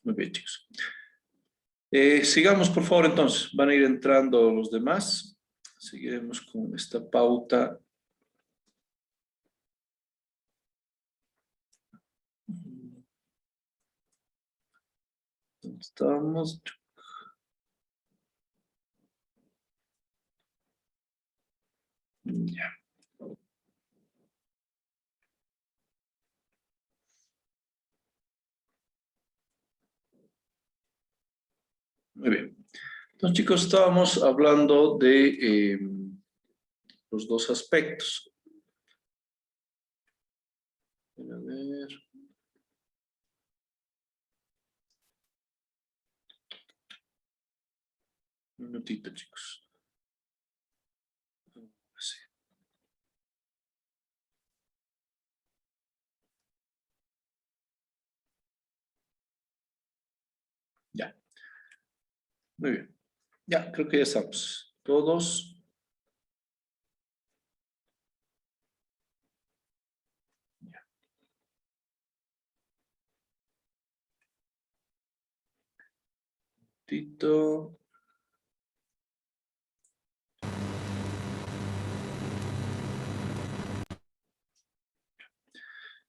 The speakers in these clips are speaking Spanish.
Muy bien, chicos. Sigamos, por favor, entonces. Van a ir entrando los demás. Seguiremos con esta pauta. ¿Dónde estamos? Ya. Muy bien. Entonces, chicos, estábamos hablando de los dos aspectos. A ver. Un minutito, chicos. Así. Ya. Muy bien. Ya, creo que ya estamos. Todos. Ya. Tito.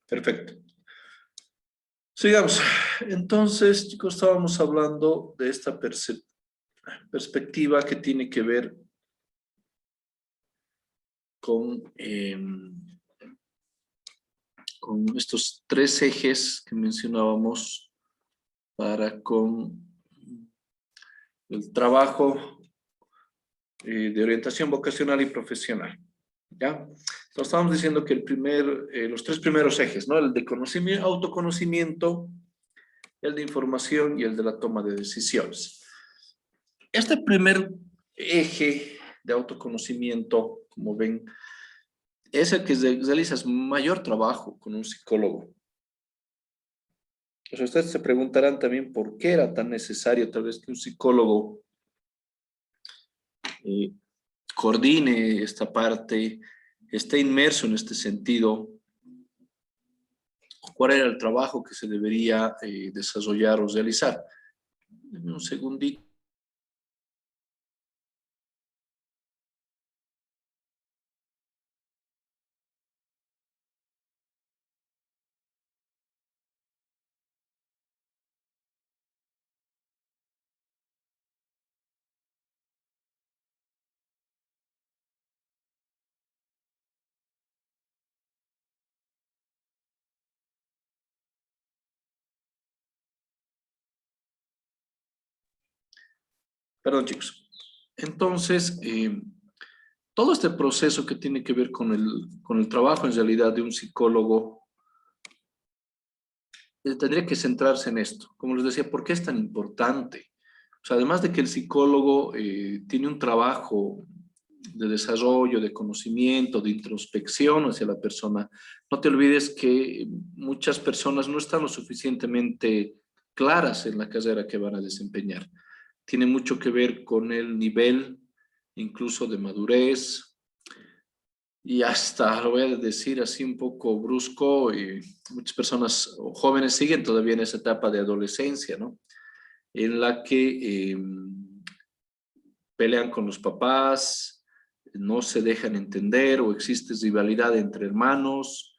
Perfecto. Sigamos. Entonces, chicos, estábamos hablando de esta perspectiva que tiene que ver con estos tres ejes que mencionábamos para con el trabajo de orientación vocacional y profesional. ¿Ya? Entonces, estábamos diciendo que los tres primeros ejes, ¿no? El de conocimiento, autoconocimiento, el de información y el de la toma de decisiones. Este primer eje de autoconocimiento, como ven, es el que realizas mayor trabajo con un psicólogo. O sea, ustedes se preguntarán también por qué era tan necesario tal vez que un psicólogo eh, coordine esta parte, esté inmerso en este sentido. ¿Cuál era el trabajo que se debería desarrollar o realizar? Deme un segundito. Perdón, chicos. Entonces, todo este proceso que tiene que ver con el trabajo en realidad de un psicólogo tendría que centrarse en esto. Como les decía, ¿por qué es tan importante? O sea, además de que el psicólogo tiene un trabajo de desarrollo, de conocimiento, de introspección hacia la persona, no te olvides que muchas personas no están lo suficientemente claras en la carrera que van a desempeñar. Tiene mucho que ver con el nivel incluso de madurez, y hasta, lo voy a decir así un poco brusco, y muchas personas o jóvenes siguen todavía en esa etapa de adolescencia, ¿no? En la que pelean con los papás, no se dejan entender o existe rivalidad entre hermanos,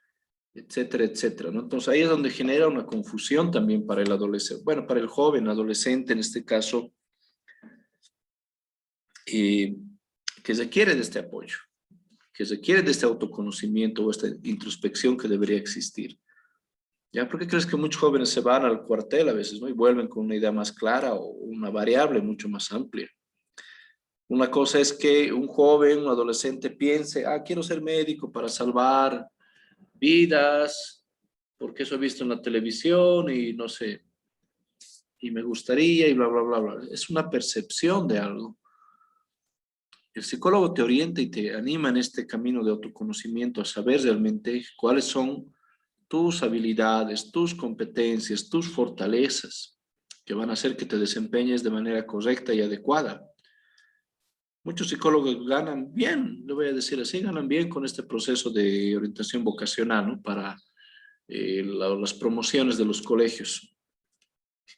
etcétera, etcétera, ¿no? Entonces ahí es donde genera una confusión también para el adolescente, bueno, para el joven adolescente en este caso, eh, que requiere de este apoyo, que requiere de este autoconocimiento o esta introspección que debería existir. ¿Ya? ¿Por qué crees que muchos jóvenes se van al cuartel a veces, ¿no? Y vuelven con una idea más clara o una variable mucho más amplia? Una cosa es que un joven, un adolescente piense, quiero ser médico para salvar vidas, porque eso he visto en la televisión y no sé, y me gustaría y bla, bla, bla, bla. Es una percepción de algo. El psicólogo te orienta y te anima en este camino de autoconocimiento a saber realmente cuáles son tus habilidades, tus competencias, tus fortalezas, que van a hacer que te desempeñes de manera correcta y adecuada. Muchos psicólogos ganan bien, le voy a decir así, ganan bien con este proceso de orientación vocacional, ¿no? Para las promociones de los colegios.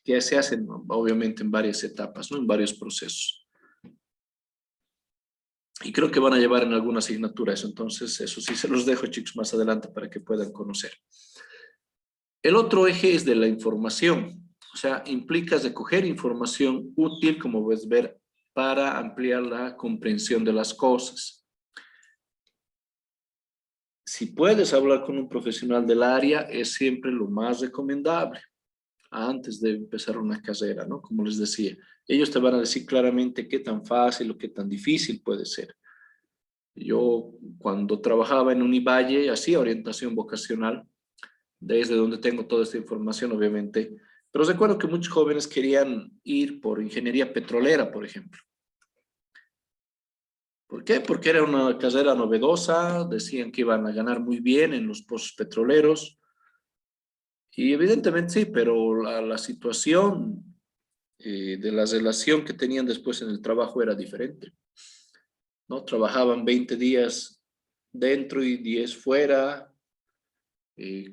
que se hacen obviamente en varias etapas, ¿no? En varios procesos. Y creo que van a llevar en alguna asignatura eso. Entonces, eso sí se los dejo, chicos, más adelante para que puedan conocer. El otro eje es de la información. O sea, implica recoger información útil, como puedes ver, para ampliar la comprensión de las cosas. Si puedes hablar con un profesional del área, es siempre lo más recomendable antes de empezar una carrera, ¿no? Como les decía, ellos te van a decir claramente qué tan fácil o qué tan difícil puede ser. Yo, cuando trabajaba en Univalle, hacía orientación vocacional, desde donde tengo toda esta información, obviamente. Pero recuerdo que muchos jóvenes querían ir por ingeniería petrolera, por ejemplo. ¿Por qué? Porque era una carrera novedosa, decían que iban a ganar muy bien en los pozos petroleros. Y evidentemente sí, pero la situación de la relación que tenían después en el trabajo era diferente, ¿no? Trabajaban 20 días dentro y 10 fuera,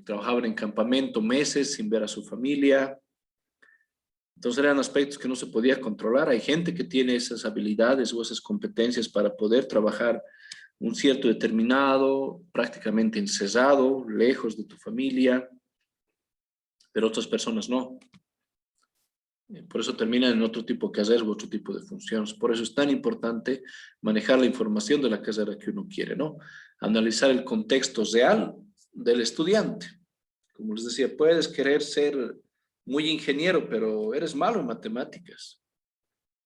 trabajaban en campamento meses sin ver a su familia. Entonces eran aspectos que no se podía controlar. Hay gente que tiene esas habilidades o esas competencias para poder trabajar un cierto determinado, prácticamente encerrado, lejos de tu familia, pero otras personas no. Por eso terminan en otro tipo de carreras u otro tipo de funciones. Por eso es tan importante manejar la información de la carrera que uno quiere, ¿no? Analizar el contexto real del estudiante. Como les decía, puedes querer ser muy ingeniero, pero eres malo en matemáticas.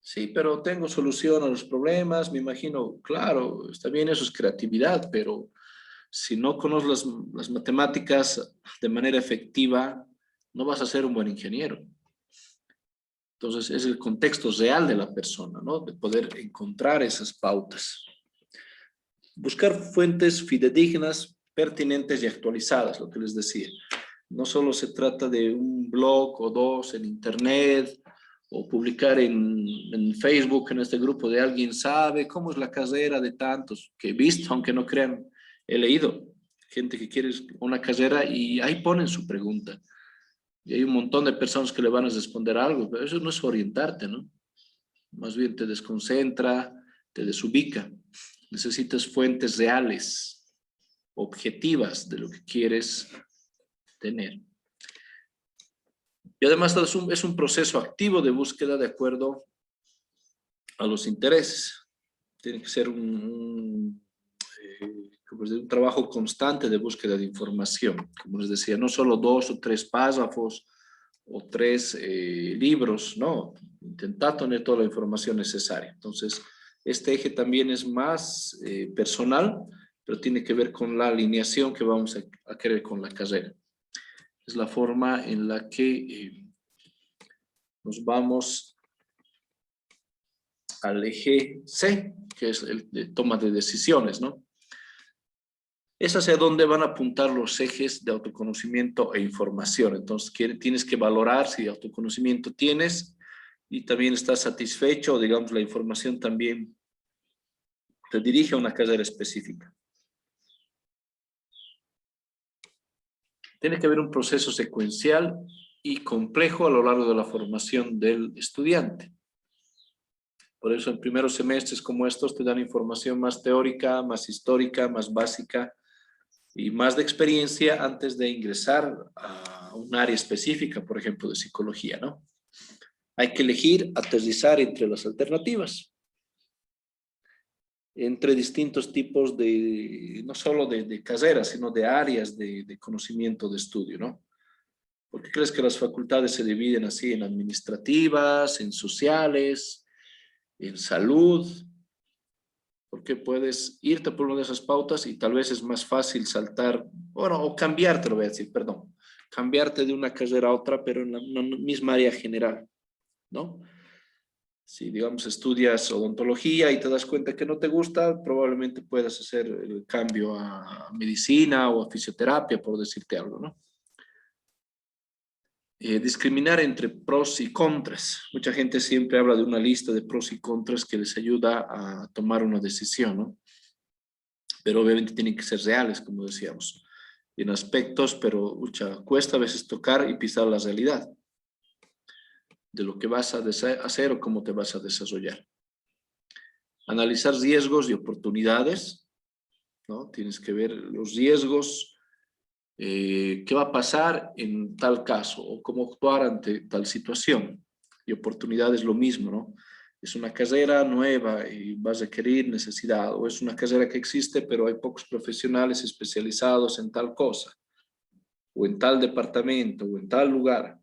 Sí, pero tengo solución a los problemas, me imagino, claro, está bien, eso es creatividad, pero si no conoces las matemáticas de manera efectiva, no vas a ser un buen ingeniero. Entonces, es el contexto real de la persona, ¿no? De poder encontrar esas pautas. Buscar fuentes fidedignas, pertinentes y actualizadas, lo que les decía. No solo se trata de un blog o dos en internet o publicar en Facebook, en este grupo de alguien sabe cómo es la carrera de tantos, que he visto, aunque no crean, he leído gente que quiere una carrera y ahí ponen su pregunta. Y hay un montón de personas que le van a responder algo, pero eso no es orientarte, ¿no? Más bien te desconcentra, te desubica. Necesitas fuentes reales, objetivas de lo que quieres tener. Y además es un proceso activo de búsqueda de acuerdo a los intereses. Tiene que ser un trabajo constante de búsqueda de información. Como les decía, no solo 2 o 3 párrafos o 3 libros, no. Intentar tener toda la información necesaria. Entonces, este eje también es más personal, pero tiene que ver con la alineación que vamos a querer con la carrera. Es la forma en la que nos vamos al eje C, que es el de toma de decisiones, ¿no? Es hacia dónde van a apuntar los ejes de autoconocimiento e información. Entonces, tienes que valorar si autoconocimiento tienes y también estás satisfecho, o digamos, la información también te dirige a una carrera específica. Tiene que haber un proceso secuencial y complejo a lo largo de la formación del estudiante. Por eso en primeros semestres como estos te dan información más teórica, más histórica, más básica y más de experiencia antes de ingresar a un área específica, por ejemplo, de psicología, ¿no? Hay que elegir, aterrizar entre las alternativas, entre distintos tipos de, no solo de carreras, sino de áreas de conocimiento de estudio, ¿no? ¿Por qué crees que las facultades se dividen así en administrativas, en sociales, en salud? Porque puedes irte por una de esas pautas y tal vez es más fácil saltar, bueno, o cambiarte, lo voy a decir, perdón, cambiarte de una carrera a otra, pero en la misma área general, ¿no? Si, digamos, estudias odontología y te das cuenta que no te gusta, probablemente puedas hacer el cambio a medicina o a fisioterapia, por decirte algo, ¿no? Discriminar entre pros y contras. Mucha gente siempre habla de una lista de pros y contras que les ayuda a tomar una decisión, ¿no? Pero obviamente tienen que ser reales, como decíamos, en aspectos, pero cuesta a veces tocar y pisar la realidad. de lo que vas a hacer o cómo te vas a desarrollar. Analizar riesgos y oportunidades, ¿no? Tienes que ver los riesgos, qué va a pasar en tal caso o cómo actuar ante tal situación. Y oportunidades lo mismo, ¿no? Es una carrera nueva y vas a requerir necesidad, o es una carrera que existe pero hay pocos profesionales especializados en tal cosa, o en tal departamento, o en tal lugar.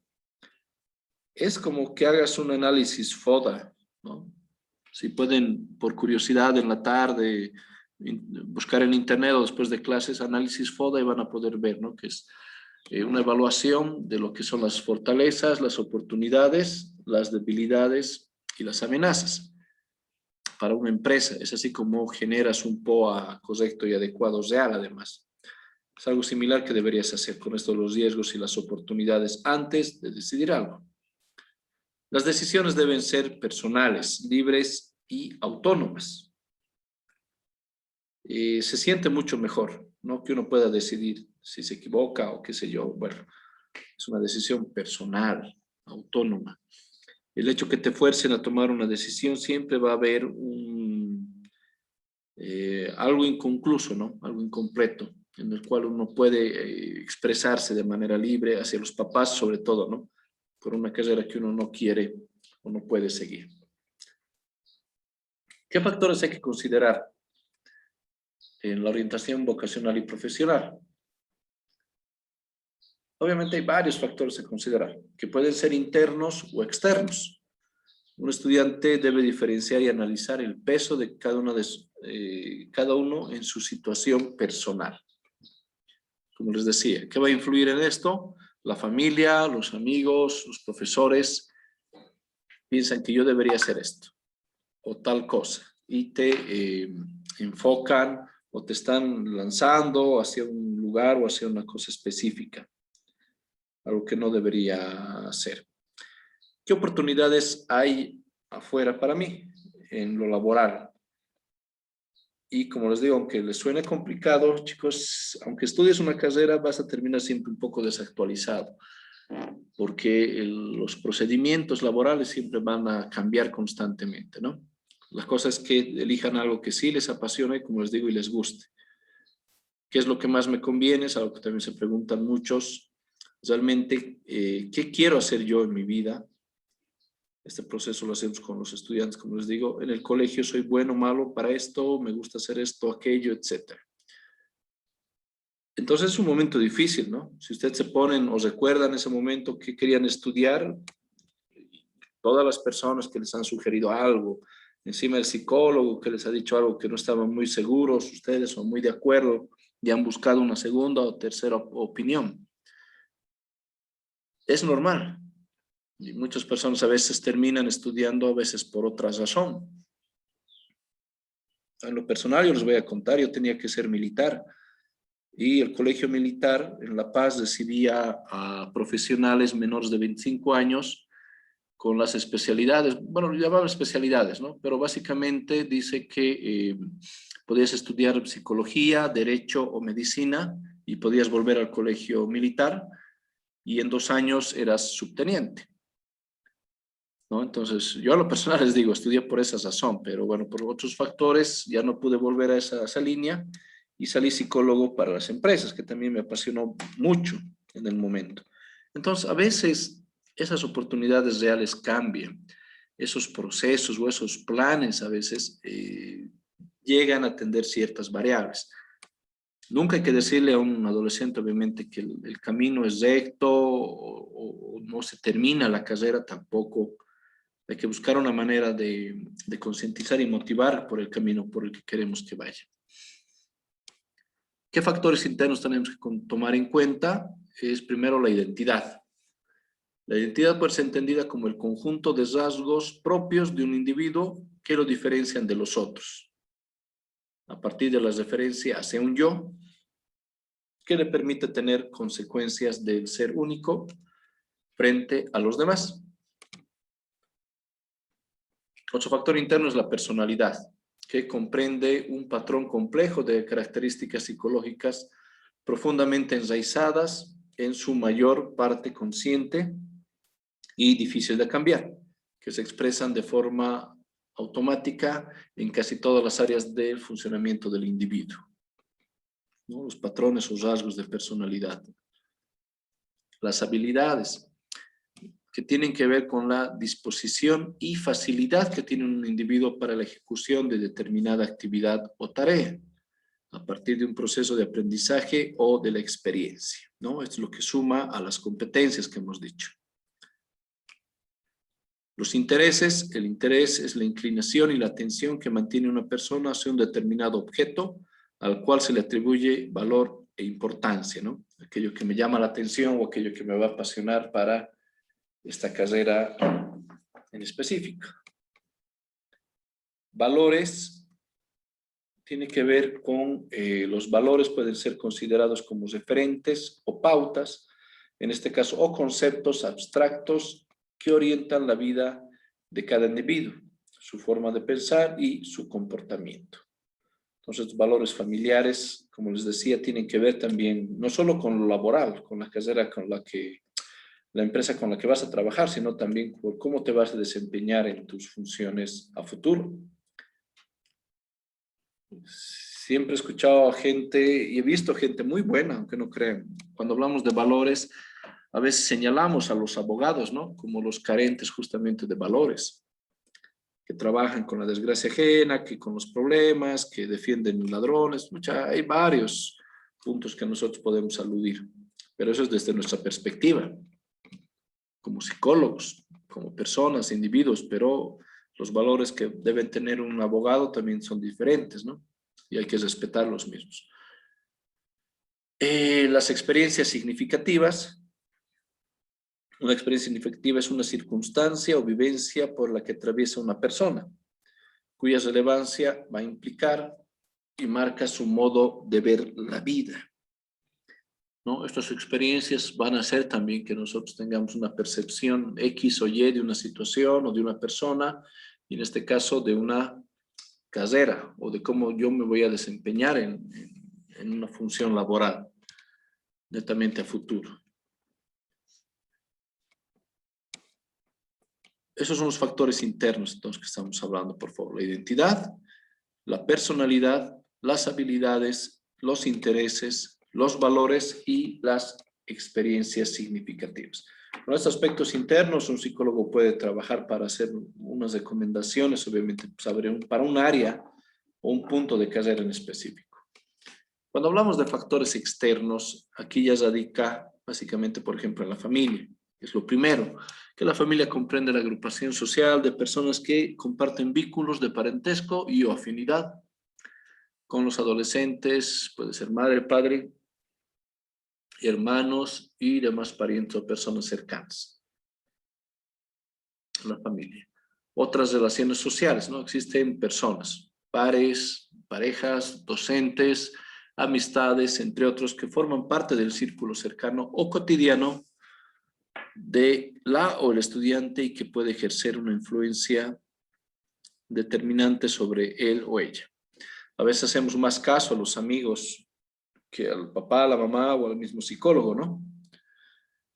Es como que hagas un análisis FODA, ¿no? Si pueden, por curiosidad, en la tarde, buscar en internet o después de clases, análisis FODA y van a poder ver, ¿no? Que es una evaluación de lo que son las fortalezas, las oportunidades, las debilidades y las amenazas para una empresa. Es así como generas un POA correcto y adecuado real, además. Es algo similar que deberías hacer con esto, los riesgos y las oportunidades antes de decidir algo. Las decisiones deben ser personales, libres y autónomas. Se siente mucho mejor, ¿no? Que uno pueda decidir si se equivoca o qué sé yo. Bueno, es una decisión personal, autónoma. El hecho que te fuercen a tomar una decisión siempre va a haber algo inconcluso, ¿no? Algo incompleto, en el cual uno puede expresarse de manera libre hacia los papás, sobre todo, ¿no? Por una carrera que uno no quiere o no puede seguir. ¿Qué factores hay que considerar en la orientación vocacional y profesional? Obviamente hay varios factores a considerar, que pueden ser internos o externos. Un estudiante debe diferenciar y analizar el peso de cada uno en su situación personal. Como les decía, ¿qué va a influir en esto? La familia, los amigos, los profesores piensan que yo debería hacer esto o tal cosa y te enfocan o te están lanzando hacia un lugar o hacia una cosa específica, algo que no debería ser. ¿Qué oportunidades hay afuera para mí en lo laboral? Y como les digo, aunque les suene complicado, chicos, aunque estudies una carrera, vas a terminar siempre un poco desactualizado, porque los procedimientos laborales siempre van a cambiar constantemente, ¿no? La cosa es que elijan algo que sí les apasione, como les digo, y les guste. ¿Qué es lo que más me conviene? Es algo que también se preguntan muchos. Realmente, ¿qué quiero hacer yo en mi vida? Este proceso lo hacemos con los estudiantes, como les digo. En el colegio soy bueno o malo para esto, me gusta hacer esto, aquello, etc. Entonces es un momento difícil, ¿no? Si ustedes se ponen o recuerdan ese momento que querían estudiar, todas las personas que les han sugerido algo, encima el psicólogo que les ha dicho algo que no estaban muy seguros, ustedes son muy de acuerdo y han buscado una segunda o tercera opinión. Es normal. Y muchas personas a veces terminan estudiando, a veces por otra razón. En lo personal, yo les voy a contar, yo tenía que ser militar. Y el colegio militar en La Paz recibía a profesionales menores de 25 años con las especialidades, bueno, llamaban especialidades, ¿no? Pero básicamente dice que podías estudiar psicología, derecho o medicina y podías volver al colegio militar y en 2 años eras subteniente, ¿no? Entonces, yo a lo personal les digo, estudié por esa razón, pero bueno, por otros factores ya no pude volver a esa línea y salí psicólogo para las empresas, que también me apasionó mucho en el momento. Entonces, a veces esas oportunidades reales cambian, esos procesos o esos planes a veces llegan a atender ciertas variables. Nunca hay que decirle a un adolescente, obviamente, que el camino es recto o no se termina la carrera tampoco. Hay que buscar una manera de concientizar y motivar por el camino por el que queremos que vaya. ¿Qué factores internos tenemos que tomar en cuenta? Es primero la identidad. La identidad puede ser entendida como el conjunto de rasgos propios de un individuo que lo diferencian de los otros. A partir de las referencias hacia un yo, que le permite tener consecuencias del ser único frente a los demás. Otro factor interno es la personalidad, que comprende un patrón complejo de características psicológicas profundamente enraizadas, en su mayor parte consciente y difícil de cambiar, que se expresan de forma automática en casi todas las áreas del funcionamiento del individuo, ¿no? Los patrones o rasgos de personalidad. Las habilidades, que tienen que ver con la disposición y facilidad que tiene un individuo para la ejecución de determinada actividad o tarea, a partir de un proceso de aprendizaje o de la experiencia, ¿no? Esto es lo que suma a las competencias que hemos dicho. Los intereses, el interés es la inclinación y la atención que mantiene una persona hacia un determinado objeto al cual se le atribuye valor e importancia, ¿no? Aquello que me llama la atención o aquello que me va a apasionar para esta carrera en específico. Valores tiene que ver con los valores pueden ser considerados como referentes o pautas, en este caso, o conceptos abstractos que orientan la vida de cada individuo, su forma de pensar y su comportamiento. Entonces, valores familiares, como les decía, tienen que ver también no solo con lo laboral, con la carrera con la empresa con la que vas a trabajar, sino también por cómo te vas a desempeñar en tus funciones a futuro. Siempre he escuchado a gente y he visto gente muy buena, aunque no crean. Cuando hablamos de valores, a veces señalamos a los abogados, ¿no? Como los carentes justamente de valores, que trabajan con la desgracia ajena, que con los problemas, que defienden ladrones. Hay varios puntos que nosotros podemos aludir, pero eso es desde nuestra perspectiva, como psicólogos, como personas, individuos, pero los valores que deben tener un abogado también son diferentes, ¿no? Y hay que respetar los mismos. Las experiencias significativas. Una experiencia significativa es una circunstancia o vivencia por la que atraviesa una persona, cuya relevancia va a implicar y marca su modo de ver la vida, ¿no? Estas experiencias van a hacer también que nosotros tengamos una percepción X o Y de una situación o de una persona, y en este caso de una carrera o de cómo yo me voy a desempeñar en una función laboral, netamente a futuro. Esos son los factores internos entonces que estamos hablando, por favor. La identidad, la personalidad, las habilidades, los intereses, los valores y las experiencias significativas. Con estos aspectos internos, un psicólogo puede trabajar para hacer unas recomendaciones, obviamente, para un área o un punto de carrera en específico. Cuando hablamos de factores externos, aquí ya radica básicamente, por ejemplo, en la familia. Es lo primero, que la familia comprende la agrupación social de personas que comparten vínculos de parentesco y o afinidad con los adolescentes, puede ser madre, padre, hermanos y demás parientes o personas cercanas. La familia. Otras relaciones sociales, ¿no? Existen personas, pares, parejas, docentes, amistades, entre otros, que forman parte del círculo cercano o cotidiano de la o el estudiante y que puede ejercer una influencia determinante sobre él o ella. A veces hacemos más caso a los amigos que al papá, a la mamá o al mismo psicólogo, ¿no?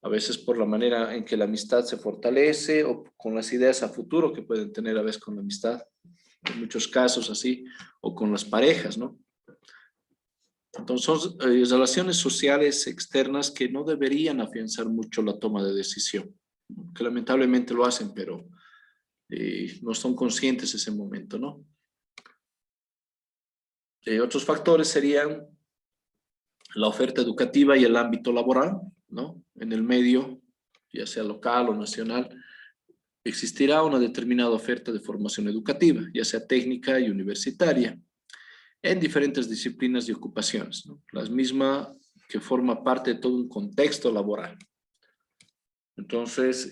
A veces por la manera en que la amistad se fortalece o con las ideas a futuro que pueden tener a veces con la amistad, en muchos casos así, o con las parejas, ¿no? Entonces son relaciones sociales externas que no deberían afianzar mucho la toma de decisión, que lamentablemente lo hacen, pero no son conscientes de ese momento, ¿no? Otros factores serían la oferta educativa y el ámbito laboral, ¿no? En el medio, ya sea local o nacional, existirá una determinada oferta de formación educativa, ya sea técnica y universitaria, en diferentes disciplinas y ocupaciones, ¿no? La misma que forma parte de todo un contexto laboral. Entonces,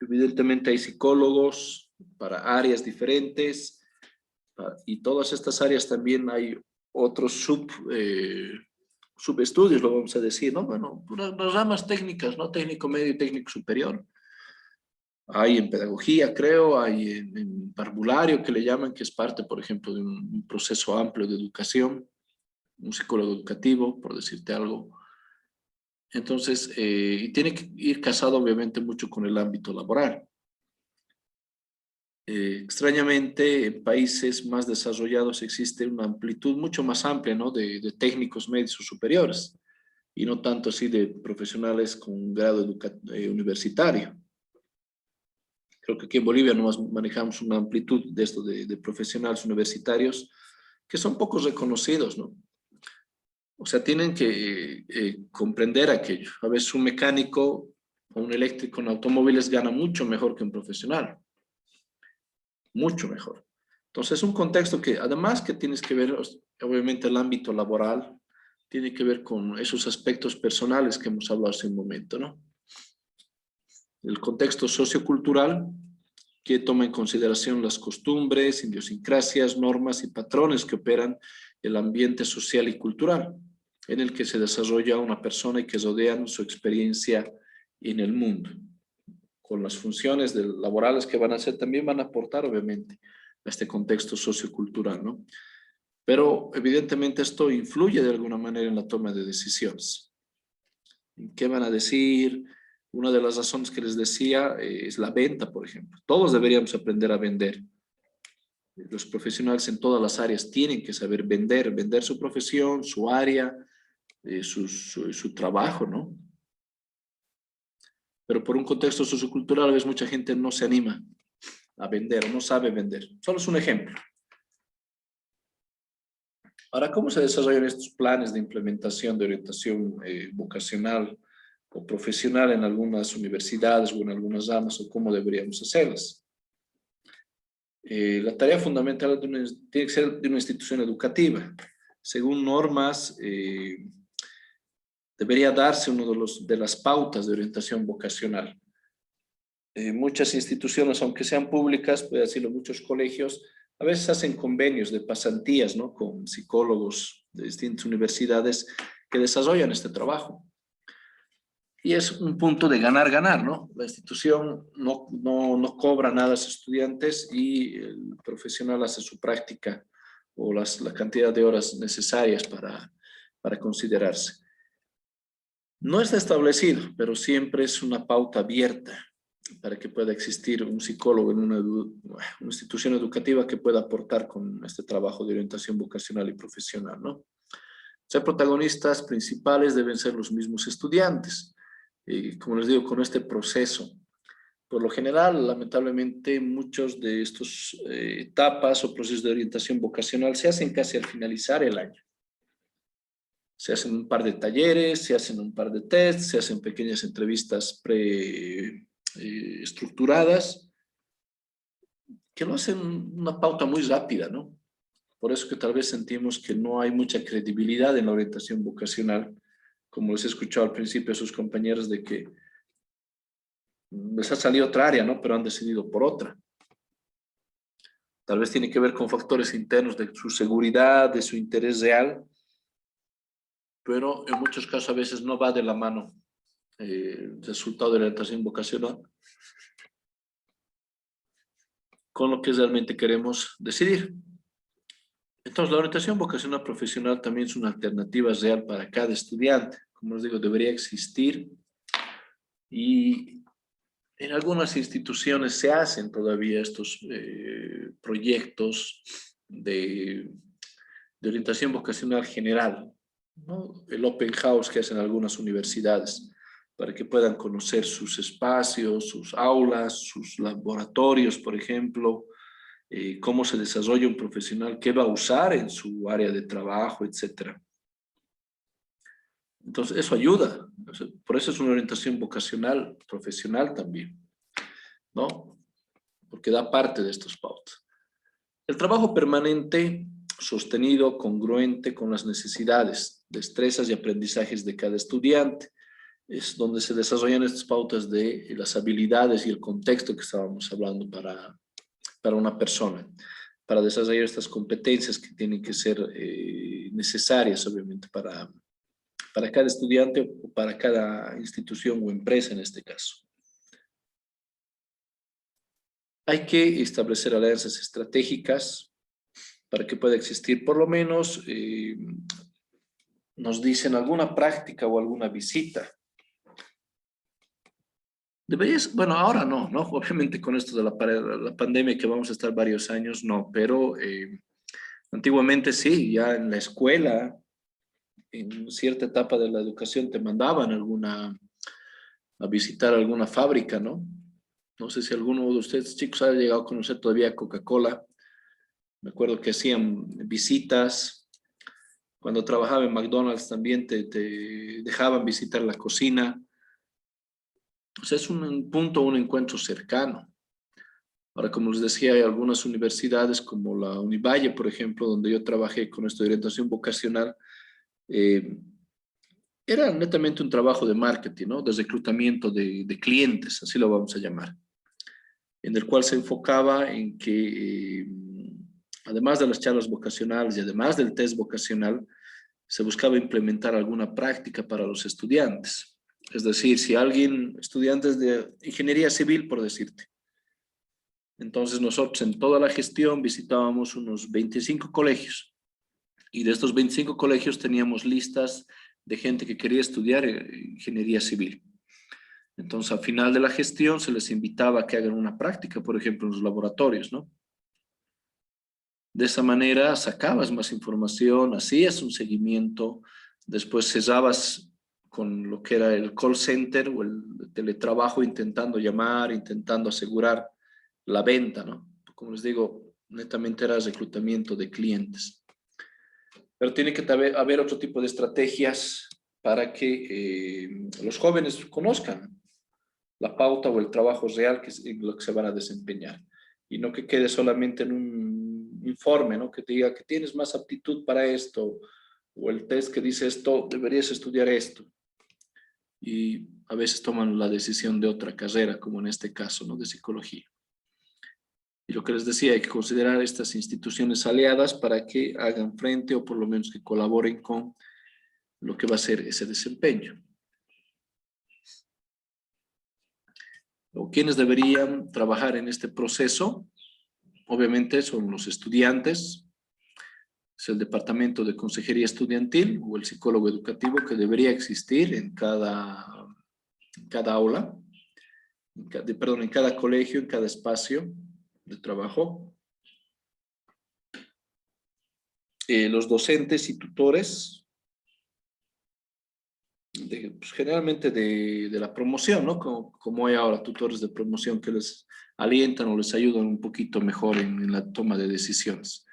evidentemente hay psicólogos para áreas diferentes y todas estas áreas también hay otros subestudios, lo vamos a decir, ¿no? Bueno, las ramas técnicas, ¿no? Técnico medio y técnico superior. Hay en pedagogía, creo, hay en parvulario, que le llaman, que es parte, por ejemplo, de un proceso amplio de educación, un psicólogo educativo, por decirte algo. Entonces, y tiene que ir casado obviamente mucho con el ámbito laboral. Extrañamente, en países más desarrollados existe una amplitud mucho más amplia, ¿no? de técnicos medios o superiores, y no tanto así de profesionales con un grado universitario. Creo que aquí en Bolivia nomás manejamos una amplitud de esto de profesionales universitarios que son pocos reconocidos, ¿no? O sea, tienen que comprender aquello. A veces un mecánico o un eléctrico en automóviles gana mucho mejor que un profesional. Mucho mejor. Entonces, es un contexto que además que tienes que ver, obviamente, el ámbito laboral, tiene que ver con esos aspectos personales que hemos hablado hace un momento, ¿no? El contexto sociocultural, que toma en consideración las costumbres, idiosincrasias, normas y patrones que operan el ambiente social y cultural en el que se desarrolla una persona y que rodean su experiencia en el mundo. Con las funciones laborales que van a hacer, también van a aportar, obviamente, a este contexto sociocultural, ¿no? Pero, evidentemente, esto influye de alguna manera en la toma de decisiones. ¿Qué van a decir? Una de las razones que les decía es la venta, por ejemplo. Todos deberíamos aprender a vender. Los profesionales en todas las áreas tienen que saber vender, vender su profesión, su área, su trabajo, ¿no? Pero por un contexto sociocultural, a veces mucha gente no se anima a vender o no sabe vender. Solo es un ejemplo. Ahora, ¿cómo se desarrollan estos planes de implementación de orientación vocacional o profesional en algunas universidades o en algunas ramas, o cómo deberíamos hacerlas? La tarea fundamental tiene que ser de una institución educativa. Según normas, debería darse uno de las pautas de orientación vocacional. Muchas instituciones, aunque sean públicas, puede decirlo, muchos colegios, a veces hacen convenios de pasantías, ¿no? Con psicólogos de distintas universidades que desarrollan este trabajo. Y es un punto de ganar-ganar, ¿no? La institución no cobra nada a sus estudiantes y el profesional hace su práctica o la cantidad de horas necesarias para considerarse. No está establecido, pero siempre es una pauta abierta para que pueda existir un psicólogo en una institución educativa que pueda aportar con este trabajo de orientación vocacional y profesional, ¿no? Ser protagonistas principales deben ser los mismos estudiantes. Como les digo, con este proceso. Por lo general, lamentablemente, muchos de estos etapas o procesos de orientación vocacional se hacen casi al finalizar el año. Se hacen un par de talleres, se hacen un par de tests, se hacen pequeñas entrevistas estructuradas, que lo hacen una pauta muy rápida, ¿no? Por eso que tal vez sentimos que no hay mucha credibilidad en la orientación vocacional, como les he escuchado al principio a sus compañeros de que les ha salido otra área, ¿no? Pero han decidido por otra. Tal vez tiene que ver con factores internos de su seguridad, de su interés real, pero en muchos casos a veces no va de la mano el resultado de la orientación vocacional con lo que realmente queremos decidir. Entonces, la orientación vocacional profesional también es una alternativa real para cada estudiante. Como les digo, debería existir y en algunas instituciones se hacen todavía estos proyectos de orientación vocacional general, ¿no? El open house que hacen algunas universidades para que puedan conocer sus espacios, sus aulas, sus laboratorios, por ejemplo, cómo se desarrolla un profesional, qué va a usar en su área de trabajo, etcétera. Entonces, eso ayuda. Por eso es una orientación vocacional, profesional también, ¿no? Porque da parte de estos pautas. El trabajo permanente, sostenido, congruente con las necesidades, destrezas y aprendizajes de cada estudiante, es donde se desarrollan estas pautas de las habilidades y el contexto que estábamos hablando para una persona, para desarrollar estas competencias que tienen que ser necesarias, obviamente, para cada estudiante o para cada institución o empresa en este caso. Hay que establecer alianzas estratégicas para que pueda existir, por lo menos, nos dicen alguna práctica o alguna visita Deberías, bueno, ahora no, ¿no? Obviamente con esto de la pandemia que vamos a estar varios años, no, pero antiguamente sí, ya en la escuela, en cierta etapa de la educación te mandaban a visitar alguna fábrica, ¿no? No sé si alguno de ustedes, chicos, ha llegado a conocer todavía Coca-Cola. Me acuerdo que hacían visitas. Cuando trabajaba en McDonald's también te dejaban visitar la cocina. O sea, es un punto, un encuentro cercano. Ahora, como les decía, hay algunas universidades como la Univalle, por ejemplo, donde yo trabajé con esto de orientación vocacional, eh, era netamente un trabajo de marketing, ¿no? De reclutamiento de clientes, así lo vamos a llamar, en el cual se enfocaba en que, además de las charlas vocacionales y además del test vocacional, se buscaba implementar alguna práctica para los estudiantes. Es decir, si alguien, estudiantes de ingeniería civil, por decirte, entonces nosotros en toda la gestión visitábamos unos 25 colegios y de estos 25 colegios teníamos listas de gente que quería estudiar ingeniería civil. Entonces al final de la gestión se les invitaba a que hagan una práctica, por ejemplo, en los laboratorios, ¿no? De esa manera sacabas más información, hacías un seguimiento, después cerrabas con lo que era el call center o el teletrabajo intentando llamar, intentando asegurar la venta, ¿no? Como les digo, netamente era reclutamiento de clientes. Pero tiene que haber otro tipo de estrategias para que los jóvenes conozcan la pauta o el trabajo real que es en lo que se van a desempeñar. Y no que quede solamente en un informe, ¿no? Que te diga que tienes más aptitud para esto, o el test que dice esto, deberías estudiar esto. Y a veces toman la decisión de otra carrera, como en este caso, ¿no? De psicología. Y lo que les decía, hay que considerar estas instituciones aliadas para que hagan frente o por lo menos que colaboren con lo que va a ser ese desempeño. O quienes deberían trabajar en este proceso, obviamente son los estudiantes, es el departamento de consejería estudiantil o el psicólogo educativo que debería existir en cada aula, en cada colegio, en cada espacio de trabajo. Los docentes y tutores, pues, generalmente de la promoción, ¿no? Como hay ahora tutores de promoción que les alientan o les ayudan un poquito mejor en la toma de decisiones.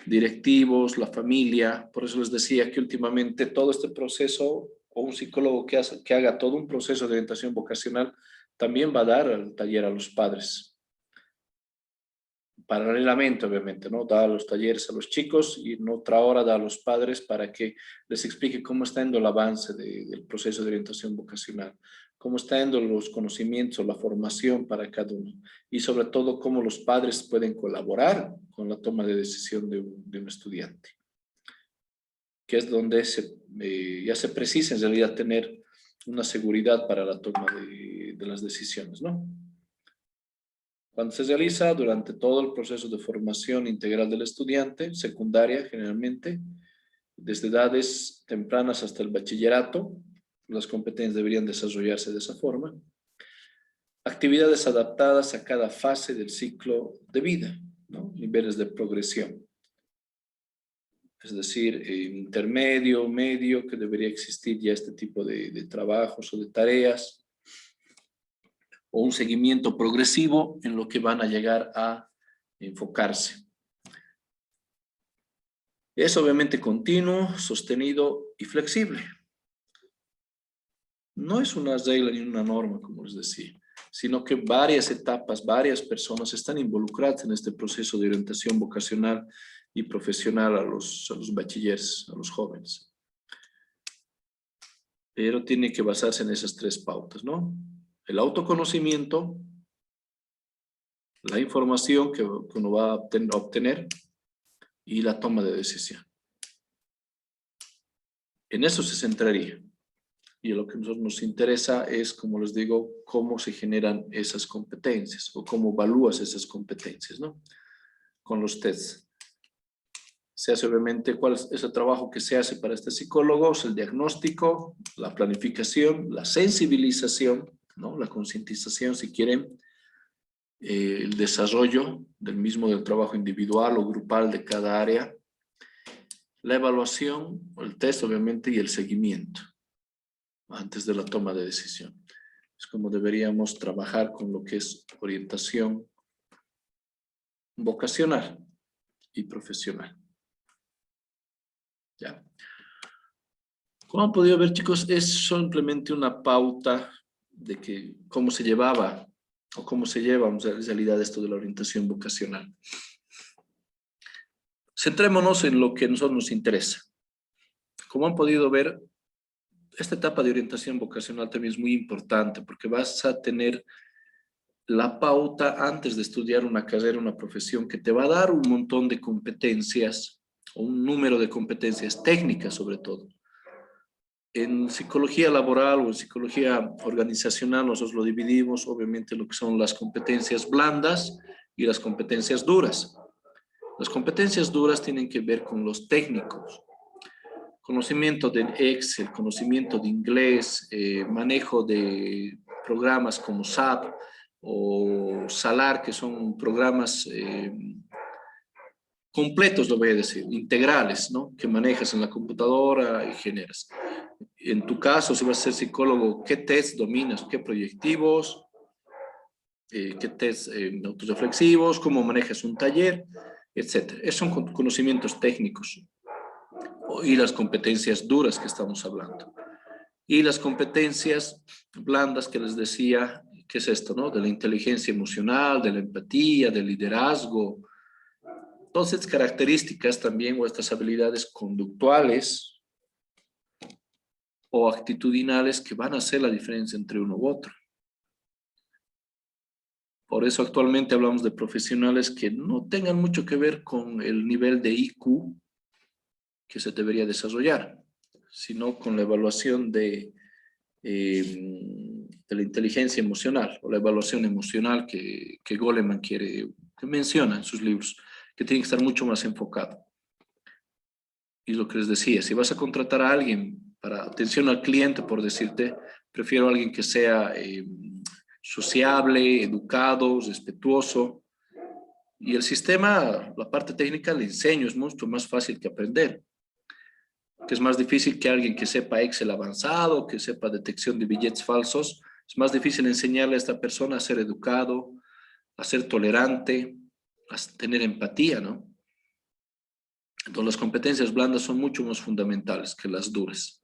Directivos, la familia, por eso les decía que últimamente todo este proceso, o un psicólogo que haga todo un proceso de orientación vocacional, también va a dar el taller a los padres. Paralelamente, obviamente, ¿no? Da los talleres a los chicos y en otra hora da a los padres para que les explique cómo está yendo el avance del proceso de orientación vocacional, cómo está yendo los conocimientos, la formación para cada uno y sobre todo cómo los padres pueden colaborar con la toma de decisión de un estudiante, que es donde ya se precisa en realidad tener una seguridad para la toma de las decisiones, ¿no? Cuando se realiza durante todo el proceso de formación integral del estudiante, secundaria generalmente, desde edades tempranas hasta el bachillerato, las competencias deberían desarrollarse de esa forma. Actividades adaptadas a cada fase del ciclo de vida, ¿no? Niveles de progresión. Es decir, intermedio, medio, que debería existir ya este tipo de trabajos o de tareas, o un seguimiento progresivo en lo que van a llegar a enfocarse. Es obviamente continuo, sostenido y flexible. No es una regla ni una norma, como les decía, sino que varias etapas, varias personas están involucradas en este proceso de orientación vocacional y profesional a los bachilleres, a los jóvenes. Pero tiene que basarse en esas tres pautas, ¿no? El autoconocimiento, la información que uno va a obtener y la toma de decisión. En eso se centraría. Y lo que a nosotros nos interesa es, como les digo, cómo se generan esas competencias o cómo evalúas esas competencias, ¿no? Con los tests. Se hace obviamente cuál es ese trabajo que se hace para este psicólogo, es el diagnóstico, la planificación, la sensibilización, ¿no? La concientización, si quieren, el desarrollo del trabajo individual o grupal de cada área, la evaluación, el test obviamente, y el seguimiento antes de la toma de decisión. Es como deberíamos trabajar con lo que es orientación vocacional y profesional. ¿Ya? Como han podido ver, chicos, es simplemente una pauta de que cómo se llevaba o cómo se lleva en realidad esto de la orientación vocacional. Centrémonos en lo que a nosotros nos interesa. Como han podido ver, esta etapa de orientación vocacional también es muy importante porque vas a tener la pauta antes de estudiar una carrera, una profesión que te va a dar un montón de competencias, o un número de competencias técnicas sobre todo. En psicología laboral o en psicología organizacional nosotros lo dividimos obviamente lo que son las competencias blandas y las competencias duras. Las competencias duras tienen que ver con los técnicos. Conocimiento de Excel, conocimiento de inglés, manejo de programas como SAP o Salar, que son programas completos, lo voy a decir, integrales, ¿no? Que manejas en la computadora y generas. En tu caso, si vas a ser psicólogo, ¿qué test dominas? ¿Qué proyectivos? ¿Qué test autorreflexivos? ¿Cómo manejas un taller? Etcétera. Esos son conocimientos técnicos y las competencias duras que estamos hablando. Y las competencias blandas que les decía, ¿qué es esto, no? De la inteligencia emocional, de la empatía, del liderazgo. Todas estas características también o estas habilidades conductuales o actitudinales que van a hacer la diferencia entre uno u otro. Por eso actualmente hablamos de profesionales que no tengan mucho que ver con el nivel de IQ que se debería desarrollar, sino con la evaluación de la inteligencia emocional o la evaluación emocional que Goleman que menciona en sus libros, que tiene que estar mucho más enfocado. Y lo que les decía, si vas a contratar a alguien para atención al cliente, por decirte, prefiero a alguien que sea sociable, educado, respetuoso. Y el sistema, la parte técnica, le enseño, es mucho más fácil que aprender. Que es más difícil que alguien que sepa Excel avanzado, que sepa detección de billetes falsos. Es más difícil enseñarle a esta persona a ser educado, a ser tolerante, a tener empatía, ¿no? Entonces las competencias blandas son mucho más fundamentales que las duras.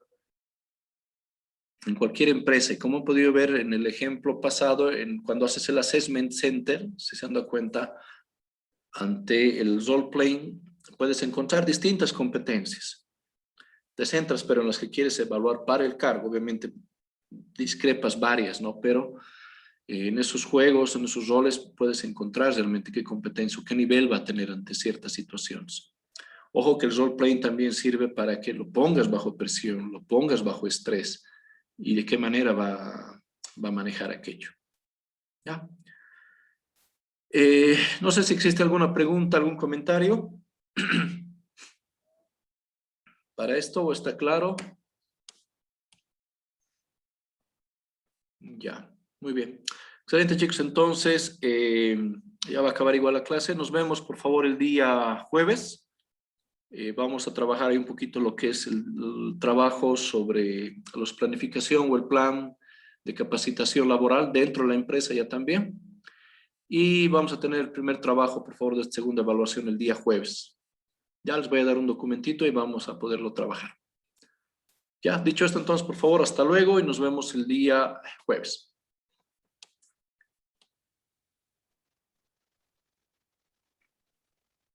En cualquier empresa, y como he podido ver en el ejemplo pasado, cuando haces el Assessment Center, si se han dado cuenta, ante el role-playing puedes encontrar distintas competencias. Te centras, pero en las que quieres evaluar para el cargo, obviamente discrepas varias, ¿no? Pero en esos juegos, en esos roles, puedes encontrar realmente qué competencia o qué nivel va a tener ante ciertas situaciones. Ojo que el role-playing también sirve para que lo pongas bajo presión, lo pongas bajo estrés y de qué manera va a manejar aquello. ¿Ya? No sé si existe alguna pregunta, algún comentario para esto o está claro. Ya, muy bien. Excelente, chicos. Entonces, ya va a acabar igual la clase. Nos vemos, por favor, el día jueves. Vamos a trabajar ahí un poquito lo que es el trabajo sobre la planificación o el plan de capacitación laboral dentro de la empresa ya también. Y vamos a tener el primer trabajo, por favor, de esta segunda evaluación el día jueves. Ya les voy a dar un documentito y vamos a poderlo trabajar. Ya, dicho esto, entonces, por favor, hasta luego y nos vemos el día jueves.